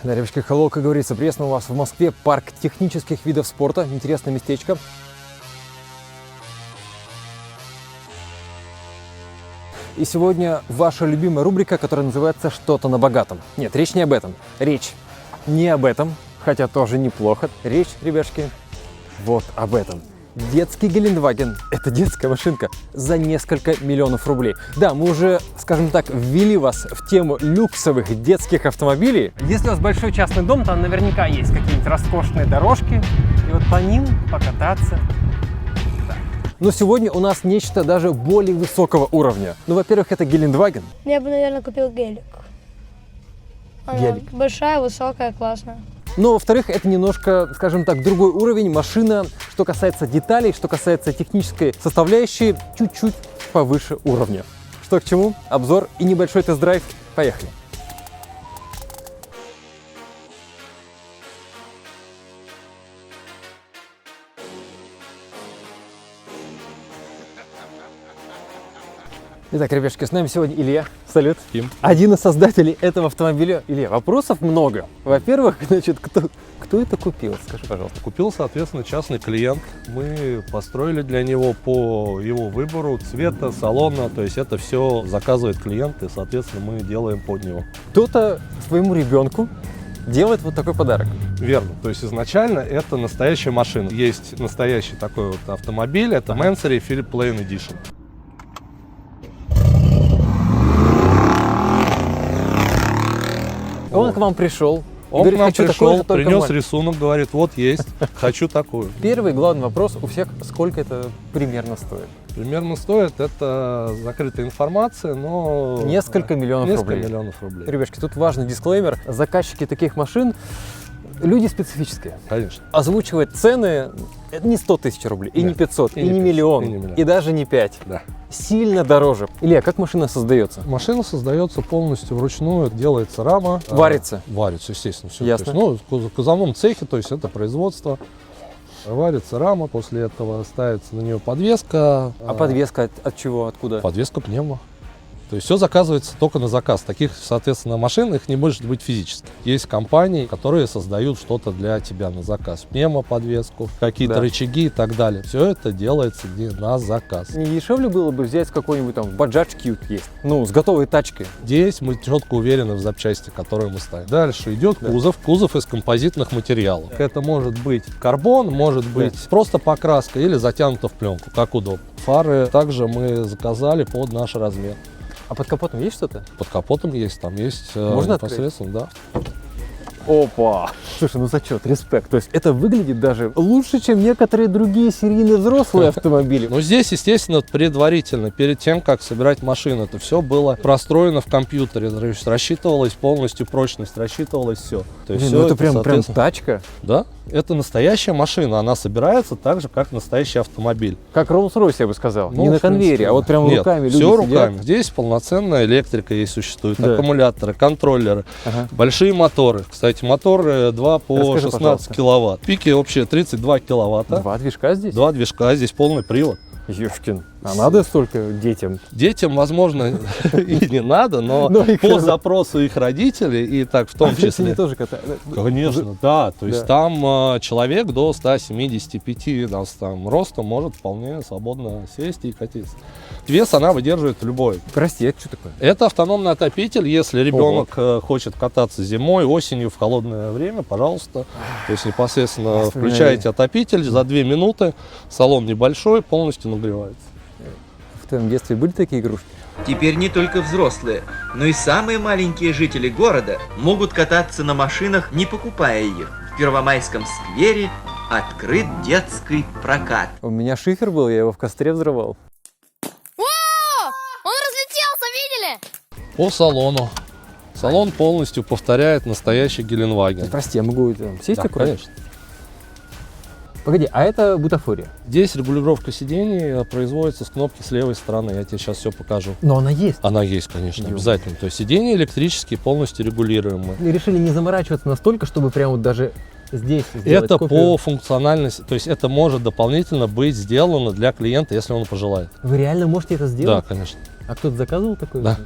Да, ребятки, hello, как говорится, приветствую вас в Москве, парк технических видов спорта, интересное местечко. И сегодня ваша любимая рубрика, которая называется «Что-то на богатом». Нет, речь не об этом. Речь не об этом, хотя тоже неплохо. Речь, ребятки, вот об этом. Детский Гелендваген – это детская машинка за несколько миллионов рублей. Да, мы уже, скажем так, ввели вас в тему люксовых детских автомобилей. Если у вас большой частный дом, там наверняка есть какие-нибудь роскошные дорожки. И вот по ним покататься. Но сегодня у нас нечто даже более высокого уровня. Ну, во-первых, это Гелендваген. Я бы, наверное, купил гелик. Она Гелик. большая, высокая, классная. Но, во-вторых, это немножко, скажем так, другой уровень. Машина, что касается деталей, что касается технической составляющей, чуть-чуть повыше уровня. Что к чему? Обзор и небольшой тест-драйв. Поехали! Итак, ребятушки, с нами сегодня Илья. Салют. Ким. Один из создателей этого автомобиля. Илья, вопросов много. Во-первых, значит, кто это купил? Скажи, пожалуйста. Купил, соответственно, частный клиент. Мы построили для него по его выбору цвета, салона. То есть это все заказывает клиент, и, соответственно, мы делаем под него. Кто-то своему ребенку делает вот такой подарок. Верно. То есть изначально это настоящая машина. Есть настоящий такой вот автомобиль. Это Mansory Philip Plain Edition. Он к вам пришел. Он говорит, к нам «Хочу такой пришел, же, только принес маленький». рисунок, говорит, вот есть, хочу такую. Первый главный вопрос у всех, сколько это примерно стоит? Примерно стоит, это закрытая информация, но... Несколько миллионов рублей. Несколько миллионов рублей. Ребятки, тут важный дисклеймер. Заказчики таких машин люди специфические. Конечно. Озвучивать цены это не 100 тысяч рублей, и Нет, не 500, и и не не 500, миллион, и не миллион. и даже не 5. Да. Сильно дороже. Илья, как машина создается? Машина создается полностью вручную, делается рама. Варится? Варится, естественно. Все. Ясно. То есть, в кузовном цехе, то есть это производство. Варится рама, после этого ставится на нее подвеска. А подвеска от чего, откуда? Подвеска пневмо. То есть все заказывается только на заказ. Таких, соответственно, машин их не может быть физически. Есть компании, которые создают что-то для тебя на заказ. Пневмоподвеску, какие-то Да. рычаги и так далее. Все это делается на заказ. Не дешевле было бы взять какой-нибудь там Bajaj Qute есть, ну, с готовой тачкой. Здесь мы четко уверены в запчасти, которые мы ставим. Дальше идет кузов. Кузов из композитных материалов. Это может быть карбон, может быть просто покраска или затянуто в пленку, как удобно. Фары также мы заказали под наш размер. А под капотом есть что-то? Под капотом есть, там есть Можно открыть? непосредственно, да. Опа! Слушай, ну зачет, респект. То есть это выглядит даже лучше, чем некоторые другие серийные взрослые автомобили. Но здесь, естественно, предварительно, перед тем, как собирать машину, это все было простроено в компьютере, то есть рассчитывалась полностью прочность, рассчитывалось все. То есть Блин, всё ну это прям соответственно, тачка. Да, это настоящая машина, она собирается так же, как настоящий автомобиль. Как Rolls-Royce, я бы сказал. Ну, Не на в принципе, конвейере, а вот прям нет, руками люди все сидят. руками. Здесь полноценная электрика есть, существует, Да. аккумуляторы, контроллеры, Ага. большие моторы. Кстати, моторы 2 по Расскажи, 16 пожалуйста. киловатт. Пики общие 32 киловатта. Два движка здесь? Два движка, здесь полный привод. Ёшкин. А надо столько детям? Детям, возможно, и не надо, но Ну, и по когда- запросу их родителей, и так в том Они числе. тоже катают. Конечно, да. То есть Да. там человек до 175 там, ростом может вполне свободно сесть и катиться. Вес она выдерживает любой. Прости, это что такое? Это автономный отопитель. Если ребенок хочет кататься зимой, осенью, в холодное время, пожалуйста. То есть непосредственно Вспоминали. включаете отопитель, за 2 минуты салон небольшой, полностью нагревается. В твоем детстве были такие игрушки? Теперь не только взрослые, но и самые маленькие жители города могут кататься на машинах, не покупая их. В Первомайском сквере открыт детский прокат. У меня шифер был, я его в костре взрывал. Он разлетелся, видели? По салону. Салон полностью повторяет настоящий Геленваген. Прости, я могу сесть Да, такой? конечно. Погоди, а это бутафория? Здесь регулировка сидений производится с кнопки с левой стороны. Я тебе сейчас все покажу. Но она есть. Она есть, конечно, Ё-моё. обязательно. То есть сиденья электрические, полностью регулируемые. Мы решили не заморачиваться настолько, чтобы прям вот даже здесь сделать Это кофе. по функциональности, то есть это может дополнительно быть сделано для клиента, если он пожелает. Вы реально можете это сделать? Да, конечно. А кто-то заказывал такое? Да.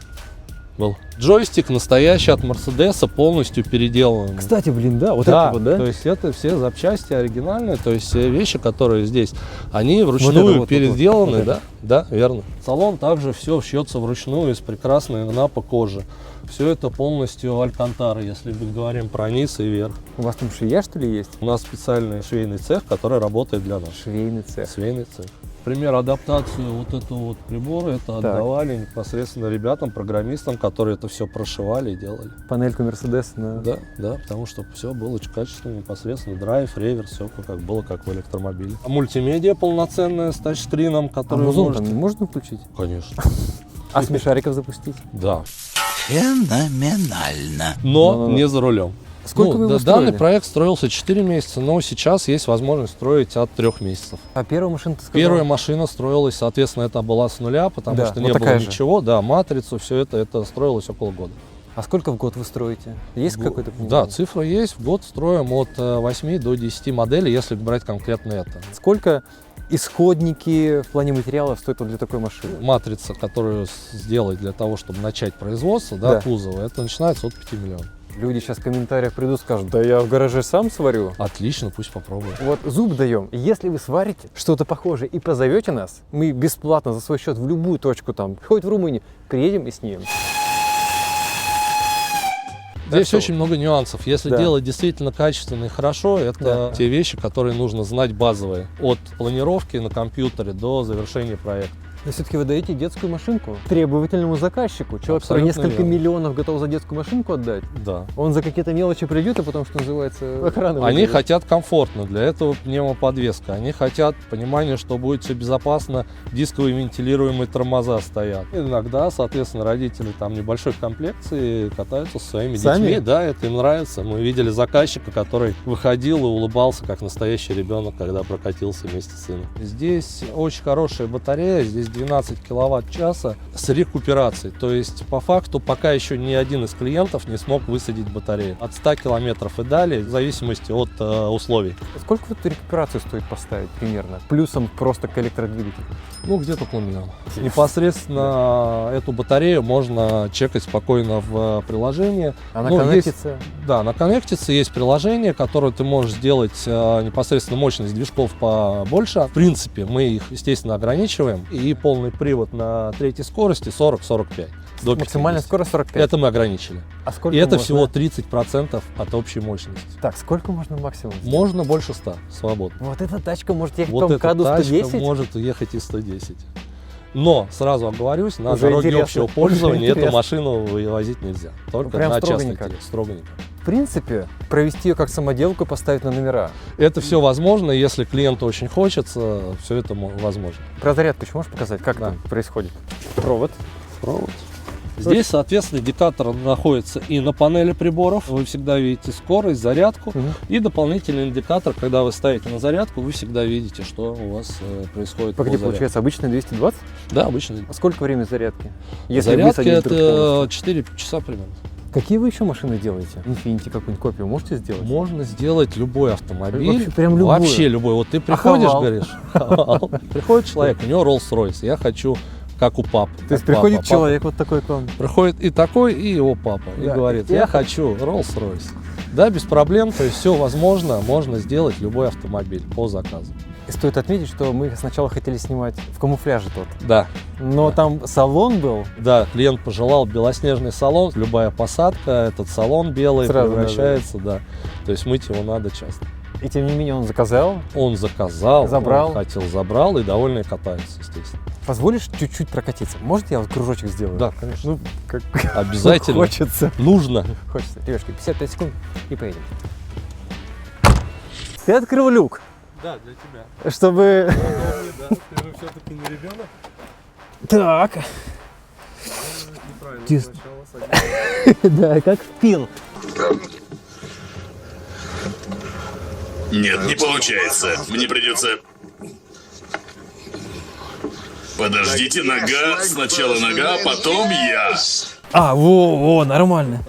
Был. Джойстик настоящий от Мерседеса, полностью переделан. Кстати, блин, да, вот Да, это вот, да? то есть это все запчасти оригинальные, то есть все вещи, которые здесь, они вручную вот переделаны, вот да, да, верно. Салон также все шьется вручную из прекрасной напа кожи. Все это полностью алькантара, если мы говорим про низ и верх. У вас там швея, что ли, есть? У нас специальный швейный цех, который работает для нас. Швейный цех. Швейный цех. Пример адаптацию вот этого вот прибора, это отдавали непосредственно ребятам, программистам, которые это все прошивали и делали. Панельку Мерседес на... Да, да, потому что все было очень качественно, непосредственно драйв, реверс, все как было, как в электромобиле. А мультимедиа полноценная с тачскрином, А который музон можете... там можно включить? Конечно. А смешариков запустить? Да. Феноменально. Но не за рулем. Сколько вы его данный строили? проект строился 4 месяца, но сейчас есть возможность строить от 3 месяцев. А первая машина, ты сказал? Первая машина строилась, соответственно, это была с нуля, потому Да, что вот не было такая же. ничего. Да, матрицу, все это строилось около года. А сколько в год вы строите? Есть какой-то Да, понимание? цифра есть. В год строим от 8 до 10 моделей, если брать конкретно это. Сколько исходники в плане материалов стоят вот для такой машины? Матрица, которую сделать для того, чтобы начать производство, да, Да. кузова, это начинается от 5 миллионов. Люди сейчас в комментариях придут и скажут, да я в гараже сам сварю. Отлично, пусть попробуют. Вот зуб даем. Если вы сварите что-то похожее и позовете нас, мы бесплатно за свой счет в любую точку там, хоть в Румынии, приедем и снимем. Здесь что? очень много нюансов. Если Да. делать действительно качественно и хорошо, это Да. те вещи, которые нужно знать базовые. От планировки на компьютере до завершения проекта. Но все-таки вы даете детскую машинку требовательному заказчику. Человек, который Абсолютно несколько верно. миллионов готов за детскую машинку отдать. Да. Он за какие-то мелочи придет, и потом, что называется, охрана. Они вызовет. хотят комфортно, для этого пневмоподвеска. Они хотят понимания, что будет все безопасно, дисковые вентилируемые тормоза стоят. Иногда, соответственно, родители там небольшой комплекции катаются со своими Сами? детьми. Да, это им нравится. Мы видели заказчика, который выходил и улыбался, как настоящий ребенок, когда прокатился вместе с сыном. Здесь очень хорошая батарея, здесь 12 киловатт-часа с рекуперацией. То есть, по факту, пока еще ни один из клиентов не смог высадить батарею. От 100 километров и далее, в зависимости от условий. Сколько вот рекуперацию стоит поставить примерно? Плюсом просто к электродвигателю. Ну, где-то полмиллиона. Непосредственно эту батарею можно чекать спокойно в приложении. Она Ну, коннектится. Да, на коннектице есть приложение, которое ты можешь сделать непосредственно мощность движков побольше. В принципе, мы их, естественно, ограничиваем. И полный привод на третьей скорости 40-45. До Максимальная 50. скорость 45. Это мы ограничили. А сколько И это можно? всего 30% от общей мощности. Так, сколько можно максимум? Можно больше 100, свободно. Вот эта тачка может ехать Вот по эта МКАДу тачка 110? может уехать и 110. Но, сразу оговорюсь, на Уже дороге интересно. общего пользования Уже эту интересно. машину вывозить нельзя. Только прям на частной строгонько. территории. Строгонько. В принципе, провести ее как самоделку, поставить на номера. Это все возможно, если клиенту очень хочется, все это возможно. Про зарядку еще можешь показать, как Да. это происходит? Провод. Провод. Здесь, соответственно, индикатор находится и на панели приборов. Вы всегда видите скорость, зарядку. Мгм. И дополнительный индикатор, когда вы ставите на зарядку, вы всегда видите, что у вас происходит. Погоди, по зарядке. получается, обычно 220? Да, обычно. А сколько время зарядки? Зарядка высадить вдруг это полностью? 4 часа примерно. Какие вы еще машины делаете? Infiniti какую-нибудь копию можете сделать? Можно сделать любой автомобиль. Вообще, прям любую? Вообще любой. Вот ты приходишь, Хавал? говоришь, хавал. Приходит человек, у него Rolls-Royce, я хочу как у папы. То есть как приходит папа. человек вот такой к вам. Приходит и такой, и его папа. И Да. говорит, Я я хочу Rolls-Royce. Да, без проблем, то есть все возможно, можно сделать любой автомобиль по заказу. И стоит отметить, что мы сначала хотели снимать в камуфляже тот. Да, Но там салон был. да, клиент пожелал белоснежный салон, любая посадка, этот салон белый Сразу превращается, да. То есть мыть его надо часто. И тем не менее он заказал. Он заказал, Забрал. он хотел, забрал, и довольные катаются, естественно. Позволишь чуть-чуть прокатиться? Может, я вот кружочек сделаю? Да, конечно. Ну, как Обязательно. хочется. Нужно. Хочется. Ребятки, 55 секунд и поедем. Ты открыл люк, Да, для тебя. чтобы... Да, ты же все-таки не ребенок. Так. Неправильно Тис- сначала садись. Да, как пил. Нет, не получается. Мне придется... Подождите, нога. Сначала нога, потом я. А, во, нормально.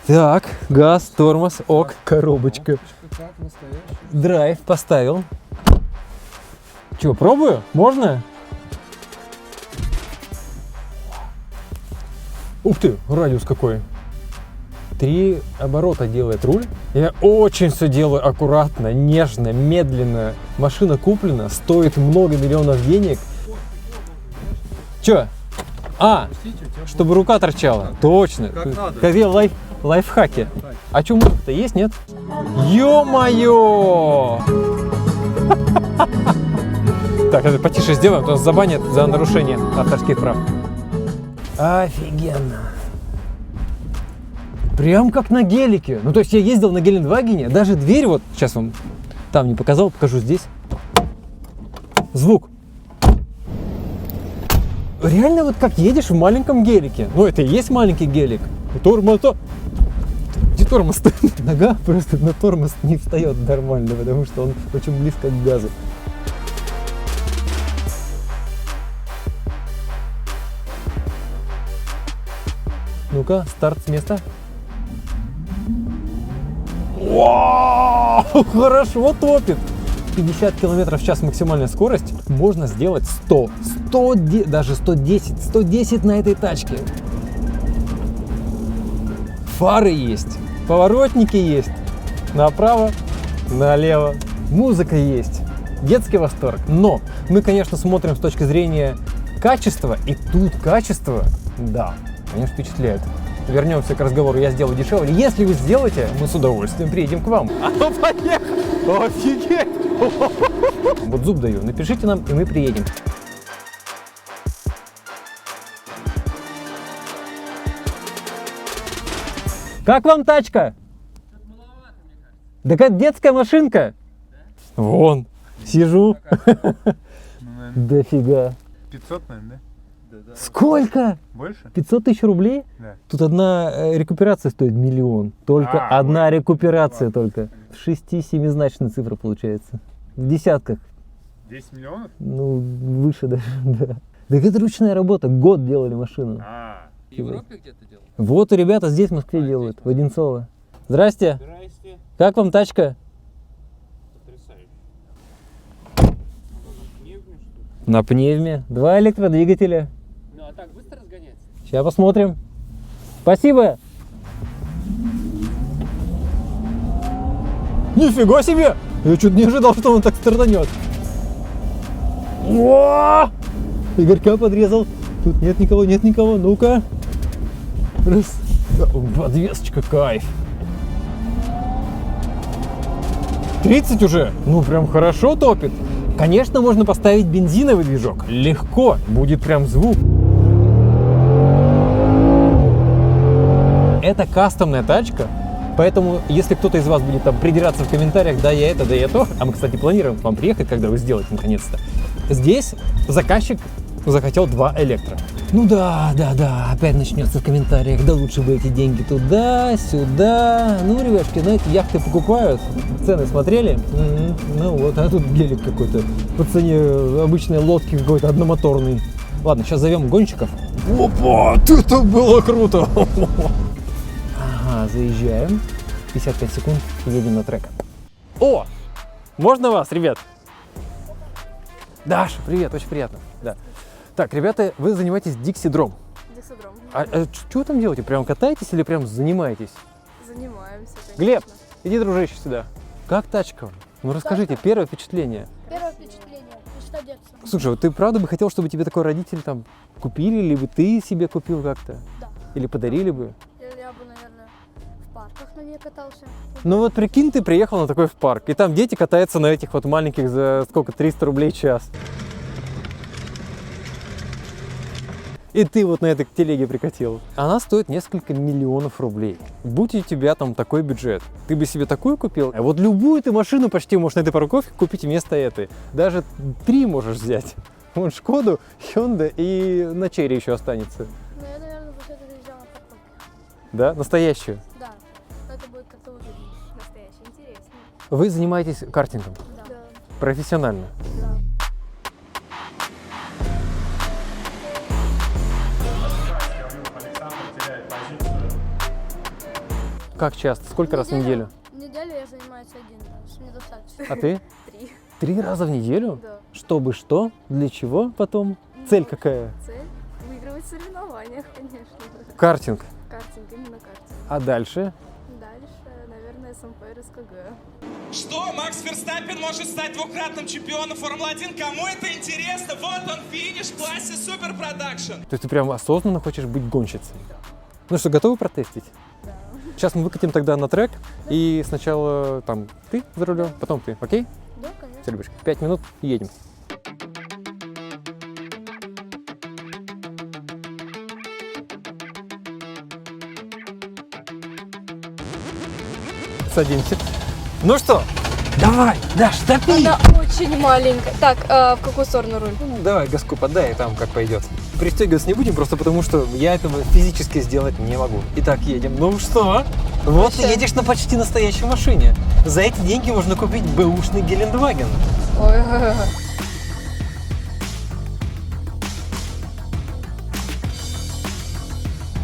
Так, газ, тормоз, ок, коробочка. Драйв поставил. Че, пробую? Можно? Ух ты, радиус какой. 3 оборота делает руль. Я очень все делаю аккуратно, нежно, медленно. Машина куплена, стоит много миллионов денег. Чё? А, чтобы рука торчала. Точно. Какие лайфхаки. А чё, музыка-то есть, нет? Ё-моё! Так, это потише сделаем, а то нас забанят за нарушение авторских прав. Офигенно. Прям как на гелике. Ну, то есть я ездил на Гелендвагене, даже дверь вот, сейчас вам там не показал, покажу здесь. Звук. Реально вот как едешь в маленьком гелике. Ну, это и есть маленький гелик. Где тормоз-то? Нога просто на тормоз не встает нормально, потому что он очень близко к газу. Ну-ка, старт с места. Вау! Хорошо топит. 50 км в час максимальная скорость. Можно сделать 100, даже 110 на этой тачке. Фары есть, поворотники есть. Направо, налево. Музыка есть. Детский восторг. Но мы, конечно, смотрим с точки зрения качества. И тут качество, да, конечно, впечатляет. Вернемся к разговору «я сделаю дешевле». Если вы сделаете, мы с удовольствием приедем к вам. А ну поехали! Офигеть! Вот зуб даю. Напишите нам, и мы приедем. Как вам тачка? Да как детская машинка. Вон, сижу. Дофига. 500, наверное, да? Сколько? Больше? 500 тысяч рублей? Да. Тут одна рекуперация стоит 1 000 000. Только одна рекуперация только. 6-7-значная цифра получается. В десятках. 10 миллионов? Ну, выше даже, да. Так это ручная работа. Год делали машину. В Европе где-то делают? Вот и ребята здесь в Москве делают, в Одинцово. Здрасте. Здрасте. Как вам тачка? Потрясающе. На пневме. 2 электродвигателя. Ну а так быстро разгоняется? Сейчас посмотрим. Спасибо. Нифига себе! Я чуть не ожидал, что он так стартанет. О! Игорька подрезал. Тут нет никого, нет никого. Ну-ка. Раз. Подвесочка, кайф. 30 уже? Ну, прям хорошо топит. Конечно, можно поставить бензиновый движок. Легко. Будет прям звук. Это кастомная тачка. Поэтому, если кто-то из вас будет там придираться в комментариях, да я это, да я то, а мы, кстати, планируем к вам приехать, когда вы сделаете наконец-то. Здесь заказчик захотел 2 электро. Ну да, опять начнется в комментариях, да лучше бы эти деньги туда, сюда. Ну, ребятки, знаете, яхты покупают, цены смотрели? Ну вот, а тут гелик какой-то по цене обычной лодки какой-то одномоторный. Ладно, сейчас зовем гонщиков. Опа, это было круто! Ага, заезжаем. 55 секунд, едем на трек. О! Можно вас, ребят? Даша, привет, очень приятно. Да. Так, ребята, вы занимаетесь диксидром. Диксидром. Что вы там делаете? Прям катаетесь или прям занимаетесь? Занимаемся, конечно. Глеб, иди, дружище, сюда. Как тачка? Ну расскажите, первое впечатление. Первое впечатление. Мечта детства. Слушай, вот ты правда бы хотел, чтобы тебе такой родитель там купили, либо ты себе купил как-то? Да. Или подарили бы? Я бы, наверное, в парках на ней катался. Ну вот прикинь, ты приехал на такой в парк, и там дети катаются на этих вот маленьких за сколько, 300 рублей в час. И ты вот на этой телеге прикатил. Она стоит несколько миллионов рублей. Будь у тебя там такой бюджет, ты бы себе такую купил? А вот любую ты машину почти можешь на этой парковке купить вместо этой. Даже 3 можешь взять. Вон Шкоду, Hyundai и на Черри еще останется. Но я, наверное, бы все-таки взял на парковке. Да? Настоящую. Да. Это будет как-то удобнее. Настоящий, интересный. Вы занимаетесь картингом Да. профессионально. Да. Как часто? Сколько раз в неделю? В неделю я занимаюсь 1 раз. Мне достаточно. А ты? 3. 3 раза в неделю? Да. Чтобы что? Для чего потом? Цель какая? Цель — выигрывать в соревнованиях, конечно. Картинг. Картинг, именно картинг. А дальше? Дальше, наверное, СМП РСКГ. Что? Макс Ферстаппен может стать двукратным чемпионом Формулы-1? Кому это интересно? Вот он, финиш в классе Супер Продакшн. То есть ты прям осознанно хочешь быть гонщицей? Ну что, готовы протестить? Да. Сейчас мы выкатим тогда на трек, и сначала там ты за рулем, потом ты, окей? Да, конечно. Все, Любочка, 5 минут и едем. Садимся. Ну что, давай, Даш, топи! Она очень маленькая. Так, в какую сторону руль? Ну, давай газку подай, там как пойдет. Пристегиваться не будем, просто потому что я этого физически сделать не могу. Итак, едем. Ну что? Вот ты едешь на почти настоящей машине. За эти деньги можно купить бэушный Гелендваген. Ой.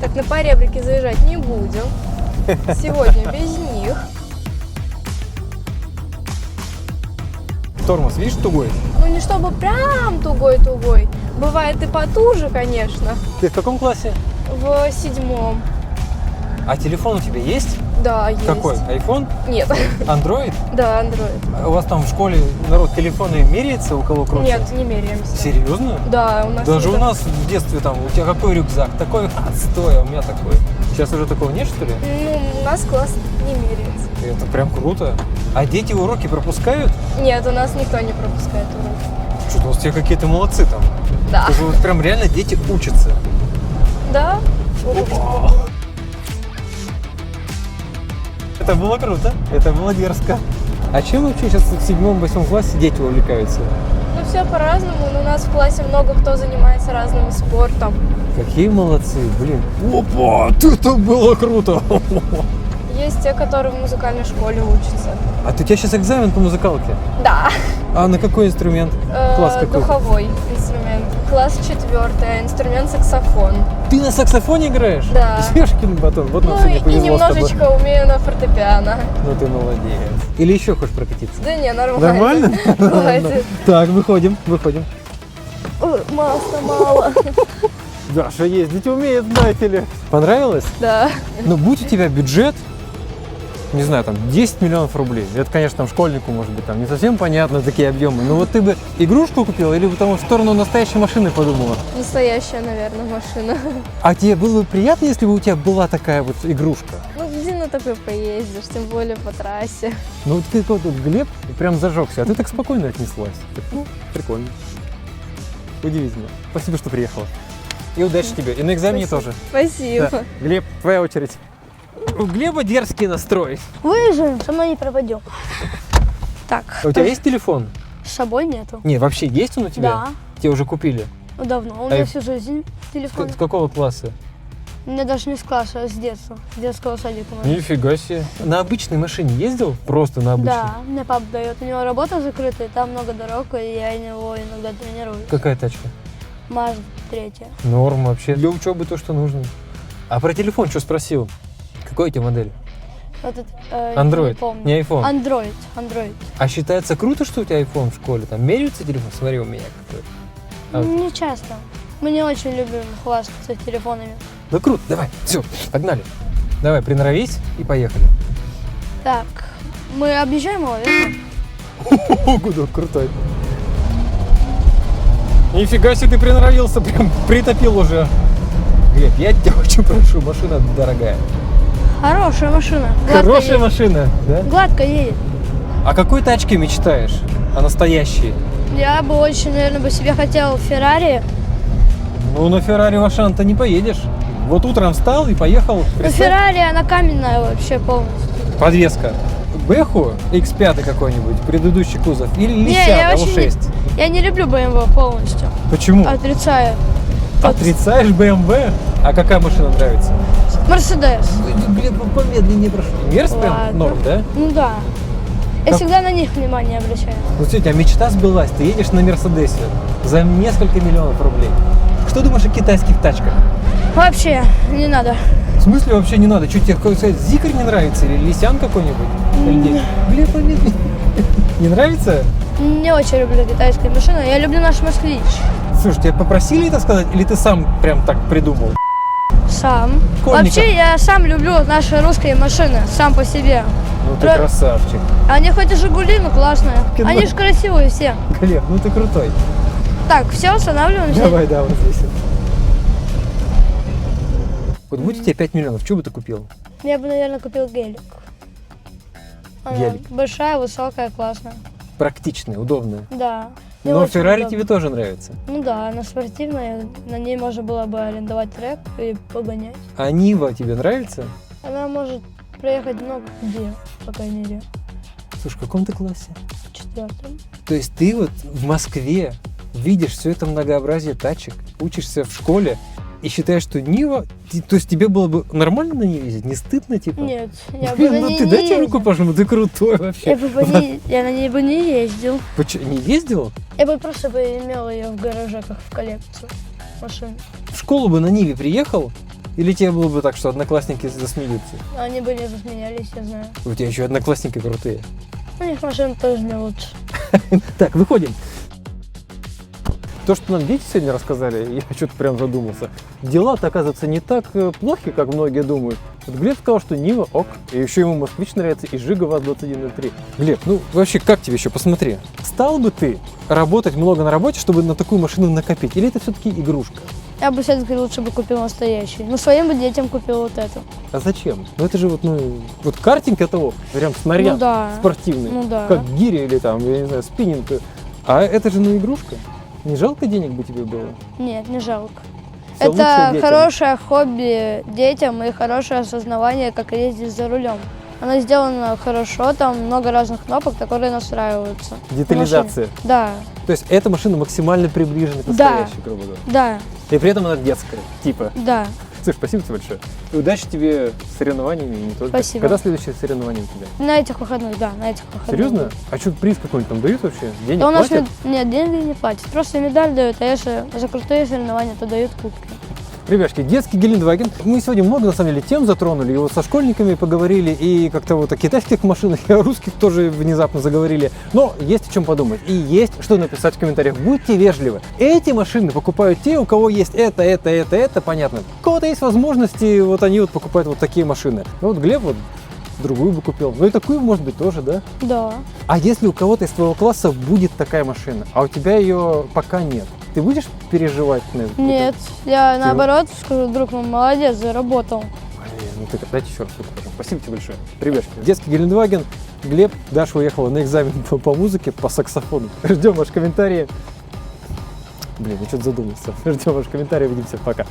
Так, на поребрики заезжать не будем. Сегодня без них. Тормоз, видишь, тугой? Ну не чтобы прям тугой-тугой. Бывает и потуже, конечно. Ты в каком классе? В 7-м. А телефон у тебя есть? Да, есть. Какой? iPhone? Нет. Android? Да, Android. А у вас там в школе народ телефоны меряется, у кого круче? Нет, не меряемся. Серьезно? Да, у нас Даже не у так. нас в детстве там, у тебя какой рюкзак? Такой отстой, а у меня такой. Сейчас уже такого нет, что ли? Ну, у нас класс не меряется. Это прям круто. А дети уроки пропускают? Нет, у нас никто не пропускает уроки. Что-то у вас все какие-то молодцы там. Да. Это же вот прям реально дети учатся. Да? Это было круто, это было дерзко. А чем вообще сейчас в 7-8 классе дети увлекаются? Ну, все по-разному, но у нас в классе много кто занимается разным спортом. Какие молодцы, блин. Опа, это было круто. Есть те, которые в музыкальной школе учатся. А ты у тебя сейчас экзамен по музыкалке? Да. А на какой инструмент? Класс какой? Духовой инструмент. Класс 4, инструмент саксофон. Ты на саксофоне играешь? Да. Ешкин батон, вот нам Ну сегодня и повезло с тобой. немножечко умею на фортепиано. Ну ты молодец. Или еще хочешь прокатиться? Да не, нормально. Нормально? Хватит. Так, выходим. Ой, масла мало. Даша ездить умеет, знаете ли. Понравилось? Да. Ну, будь у тебя бюджет, не знаю, там, 10 миллионов рублей. Это, конечно, там, школьнику, может быть, там, не совсем понятно такие объемы. Но вот ты бы игрушку купила или бы там в сторону настоящей машины подумала? Настоящая, наверное, машина. А тебе было бы приятно, если бы у тебя была такая вот игрушка? Ну, где на такой поездишь, тем более по трассе. Ну, вот ты вот Глеб прям зажегся, а ты так спокойно отнеслась. Так, ну, прикольно. Удивительно. Спасибо, что приехала. И удачи тебе. И на экзамене тоже. Спасибо. Да. Глеб, твоя очередь. У Глеба дерзкий настрой. Выезжаем, со мной не пропадем. Так. А у тебя есть телефон? С собой нету. Не, вообще есть он у тебя? Да. Тебе уже купили? Ну, давно. У А меня и- всю жизнь телефон. С какого класса? У меня даже не с класса, а с детства. С детского садика. Нифига себе. На обычной машине ездил? Просто на обычной? Да, мне папа дает. У него работа закрытая, там много дорог, и я него иногда тренирую. Какая тачка? Мазда 3. Норм вообще. Для учебы то, что нужно. А про телефон что спросил? Какой у тебя модель? Вот это, Android, Не помню. не iPhone. Android. А считается круто, что у тебя iPhone в школе? Там меряется телефон? Смотри, у меня какой. А вот. Не часто. Мы не очень любим хвастаться телефонами. Ну круто, давай, все, погнали. Давай, приноровись и поехали. Так, мы объезжаем его, верно? Гудок крутой. Нифига себе, ты приноровился, прям притопил уже. Глеб, я тебя очень прошу, машина дорогая. Хорошая машина. Гладко Хорошая едет. машина, да? Гладко едет. О какой тачке мечтаешь? О настоящей? Я бы очень, наверное, бы себе хотел Феррари. Ну, на Феррари в Ашан-то не поедешь. Вот утром встал и поехал. Но Представь, Феррари, она каменная вообще полностью. подвеска. Бэху X5 какой-нибудь, предыдущий кузов, или Не, Лисят я вообще L6. Я не люблю BMW полностью. Почему? Отрицаю. Отрицаешь BMW? А какая машина нравится? Мерседес. Глеб, помедленнее прошу. Мерс прям Ладно. норм, да? Ну да. Я Как- всегда на них внимание обращаю. Вот смотри, у тебя мечта сбылась, ты едешь на Мерседесе за несколько миллионов рублей. Что думаешь о китайских тачках? Вообще, не надо. В смысле вообще не надо? Что тебе, какой сказать, Зикр не нравится или Лисян какой-нибудь? Или Глеб, помедленнее. Не нравится? Не очень люблю китайские машины. Я люблю наш москвич. Слушай, тебя попросили это сказать, или ты сам прям так придумал? Сам. Школьника. Вообще, я сам люблю наши русские машины, сам по себе. Ну ты Про- красавчик. Они хоть и Жигули, но классные. Кино. Они же красивые все. Глеб, ну ты крутой. Так, все, останавливаемся. Давай, да, вот здесь. Вот будь у тебя 5 миллионов, что бы ты купил? Я бы, наверное, купил гелик. Она Гелик. большая, высокая, классная. Практичный, удобный. Да. Мне Но очень Феррари удобно. тебе тоже нравится. Ну да, она спортивная, на ней можно было бы арендовать трек и погонять. А Нива тебе нравится? Она может проехать много где, по крайней мере, Слушай, в каком ты классе? в 4-м. То есть ты вот в Москве видишь все это многообразие тачек, учишься в школе и считаешь, что Нива, то есть тебе было бы нормально на ней ездить? Не стыдно, типа? Нет, я бы Блин, на ну ней ты не дай тебе руку ездил. пожму, ты крутой вообще. Я на ней бы не ездил. Не ездил? Я бы просто бы имел ее в гараже, как в коллекцию машин. В школу бы на Ниве приехал? Или тебе было бы так, что одноклассники засмеются? Они бы не засмеялись, я знаю. У тебя еще одноклассники крутые. У них машины тоже не лучше. Так, выходим. То, что нам дети сегодня рассказали, я что-то прям задумался. Дела-то, оказывается, не так плохи, как многие думают. Вот Глеб сказал, что Нива ок, и еще ему Москвич нравится, и Жига ВАЗ-2103. Глеб, ну вообще, как тебе еще? Посмотри. Стал бы ты работать много на работе, чтобы на такую машину накопить? Или это все-таки игрушка? Я бы все-таки лучше бы купил настоящий. Ну, своим бы детям купил вот эту. А зачем? Ну это же вот картинг это вот, прям снаряд Ну да. спортивный. Ну да. Как гири или там, я не знаю, спиннинг. А это же игрушка. Не жалко денег бы тебе было? Нет, не жалко. Всё лучшее Это детям. хорошее хобби детям и хорошее осознавание, как ездить за рулем. Она сделана хорошо, там много разных кнопок, которые настраиваются. Детализация. Машина. Да, То есть эта машина максимально приближена к Да. настоящей, грубо говоря. да, И при этом она детская, типа. да. Слушай, спасибо тебе большое. И удачи тебе с соревнованиями и не только. Спасибо. Когда следующее соревнование у тебя? На этих выходных, да, на этих выходных. Серьезно? А что, приз какой-нибудь там дают вообще? Денег Да у нас платят? нет, деньги не платят, просто медаль дают, а если за крутые соревнования, то дают кубки. Ребяшки, детский Гелендваген. Мы сегодня много, на самом деле, тем затронули. И вот со школьниками поговорили, и как-то вот о китайских машинах, и о русских тоже внезапно заговорили. Но есть о чем подумать. И есть что написать в комментариях. Будьте вежливы. Эти машины покупают те, у кого есть это, понятно. У кого-то есть возможности, вот они вот покупают вот такие машины. Ну вот Глеб вот другую бы купил. Ну и такую, может быть, тоже, да? Да. А если у кого-то из твоего класса будет такая машина, а у тебя ее пока нет, ты будешь переживать на это? Нет, я наоборот скажу, друг мой, молодец, заработал. Блин, ну ты дайте еще раз руку, пожалуйста. Спасибо тебе большое. Ребятки, детский Гелендваген. Глеб, Даша уехала на экзамен по музыке, по саксофону. Ждем ваши комментарии. Блин, я что-то задумался. Ждем ваши комментарии. Увидимся. Пока.